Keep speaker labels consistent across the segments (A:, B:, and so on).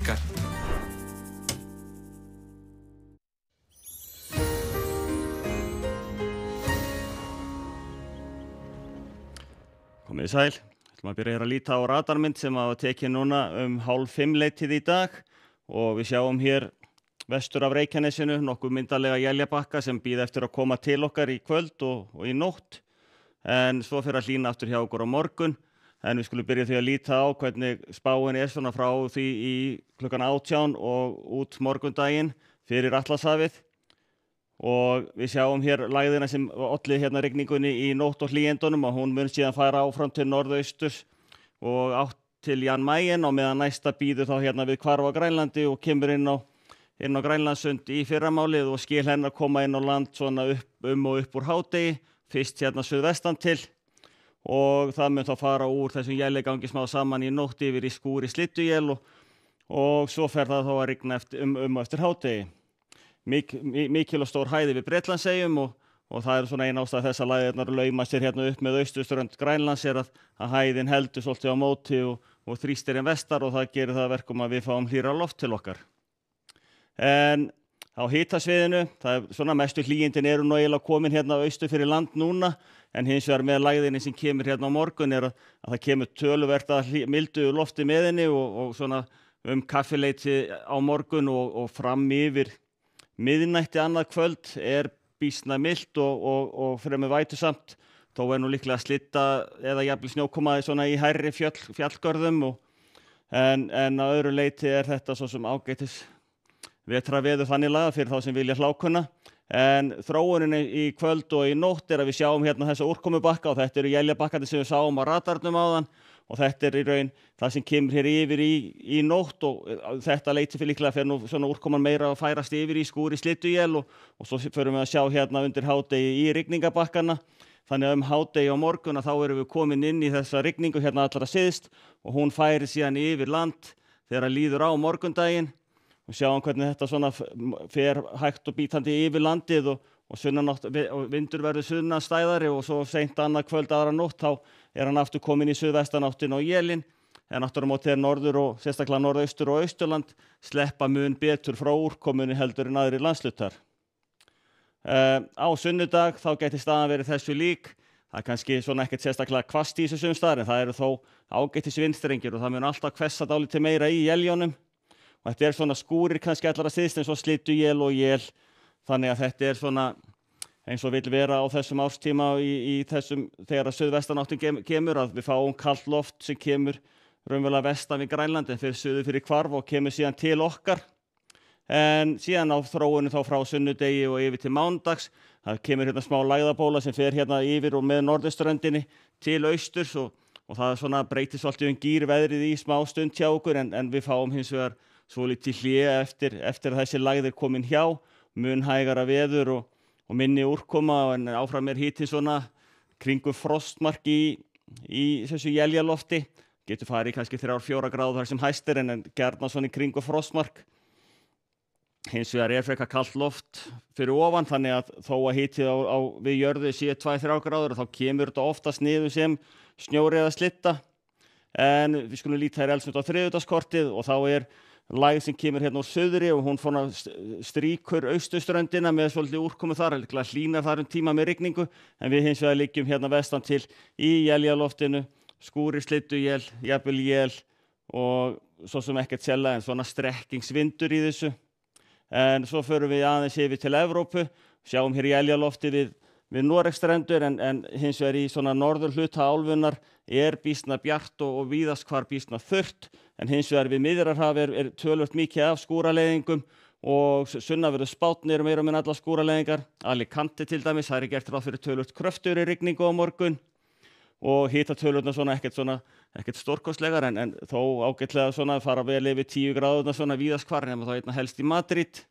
A: ykkar.
B: Komið sæl. Ætlum að byrja að líta á radarmynd sem var tekin núna 4:30 í dag og við sjáum hér vestur af Reykjanesinu nokkuð myndarlega éljabakka sem bíða eftir að koma til okkar í kvöld og í nótt. En svo fer að hlýna aftur hjá okkur á morgun. En við skulum byrja því að líta á hvernig spáin svona frá því í klukkan 18 og út morgundaginn fyrir Atlantshafið. Og við sjáum hér lægðina sem olli hérna rigningunni í nótt og hlýindunum og hún mun síðan fara áfram til norðausturs og átt til Jan Mayen og meðan næsta bíður þá hérna við hvarf á Grænlandi og kemur inn á Grænlandssund í fyrramálið og skil hennar koma inn á land svona og upp úr hádegi, fyrst hérna suðvestan til og það mun þá fara úr þessum éljagangi smá saman í nótt yfir í skúri slydduél og svo fer það þá að rigna eftir hádegi. Mikil og stór hæði við Bretlandseyjum og það svona ein ástæða þess að lægðirnar lauma sér hérna upp með austurströnd Grænlands að hæðin heldur svolítið á móti og þrýstir vestar og það gerir það verkum að við fáum hlýra loft til okkar. En á hitasviðinu, það svona mestu hlýindin nú eiginlega komin hérna austur fyrir land núna en hins vegar með lægðinni sem kemur hérna á morgun að það kemur töluvert að mildu lofti með henni og svona kaffileyti á morgun og fram yfir miðnætti annað kvöld býsna milt og fremur vætusamt. Þó nú líklega slitta eða jafnvel snjókoma svona í hærri fjallgörðum en að öðru leyti þetta svo sem ágætis vetrarveður þannig laga fyrir þá sem vilja hlákunna. En þróunin í kvöld og í nótt að við sjáum hérna þessa úrkomubakka og þetta eru éljabakkandi sem við sáum á radarnum áðan og þetta í raun það sem kemur hér yfir í nótt og þetta leyti fyrir líklega fyrir nú svona úrkoman meira að færast yfir í skúri slydduél og svo förum við að sjá hérna undir hádegi í rigningabakkana. Þannig að hádegi á morgun þá erum við komin inn í þessa rigningu hérna allra syðst og hún færi síðan yfir land þegar líður á morgundaginn og sjáum hvernig þetta svona fer hægt og bítandi yfir landið og sunnanátt og vindur verður sunnanstæðari og svo seint annað kvöld aðra nótt þá hann aftur komin í suðvestanáttin og élin en aftur á móti norður og sérstaklega norðaustur og austurland sleppa mun betur frá úrkomunni heldur en aðrir landslutar. Á sunnudag þá gæti staðan verið þessu lík. Það kannski svona ekkert sérstaklega hvasst í þessu sumstaðar en það eru þó ágætis vindstrengir og það mun alltaf hvessa dálítið meira í éljunum. Og þetta svona skúrir kannski allara syðst eins og slydduél og él. Þannig að þetta svona eins og vill vera á þessum árstíma í þessum þegar að suðvestanáttin kemur að við fáum kalt loft sem kemur raunverulega vestan við Grænlandi en fyrir suður fyrir hvarf og kemur síðan til okkar. En síðan á þróunin þá frá sunnudegi og yfir til mánudags. Það kemur hérna smá lægðabóla sem fer hérna yfir og með norðurströndinni til austurs og það svona breytir svolítið gír veðrið í smá stund hjá okkur en við fáum hins vegar svolítið hlé eftir að þessi lægðir komin hjá, mun hægara veður og minni úrkoma en áfram hiti svona kringum frostmark í þessu éljalofti. Getur farið kannski 3-4 gráður þar sem hæstir en gjarnan svona í kringum frostmark. Hins vegar frekar kalt loft fyrir ofan þannig að þó að hitið við jörðu sé 2-3 gráður þá kemur þetta oftast niður sem snjór eða slitta. En við skulum líta hér eldsnögt á þriðjudagskortið og þá lægð sem kemur hérna úr suðri og hún stríkur austurströndina með svolítið úrkomu þar, hlýnar þar tíma með rigningu en við hins vegar liggjum hérna vestan til í éljaloftinu, skúrir slydduél, jafnvel él og svo sem ekkert sérlega en svona strekkingsvindur í þessu. En svo förum við aðeins yfir til Evrópu, sjáum hér í éljalofti við Noregsstrendur en hins vegar í svona norður hluta álfunnar býsna bjart og víðast hvar býsna þurrt en hins vegar við Miðjarðarhaf töluvert mikið af skúraleiðingum og sunnanverðu spátn meira og minna allar skúraleiðingar. Alicante til dæmis, það gert ráð fyrir töluvert kröftugri rigningu á morgun og hitatölurnar svona ekkert stórkostlegar en þó ágætlega svona fara vel yfir 10 gráðurnar svona víðast hvar nema þá einna helst í Madrid.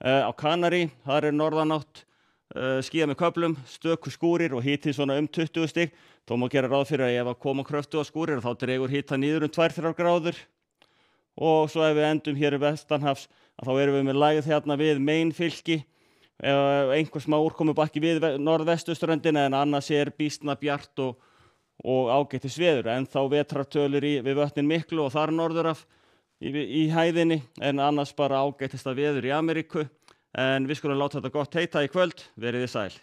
B: Á Kanarí, þar norðanátt, skýjað með köflum, stöku skúrir og hitið svona 20 stig. Þó má gera ráð fyrir að ef að koma kröftuga skúrir þá dregur hita niður 2-3 gráður. Og svo ef við endum hér vestanhafs þá erum við með lægð hérna við Maine-fylki. Einhver smá úrkomubakki við norðvesturströndina en annars býsna bjart og ágætis veður en þá vetrartölur við vötnin miklu og þar norður af í hæðinni en annars bara ágætasta veður í Ameríku. En við skulum láta þetta gott heita í kvöld. Verið þið sæl.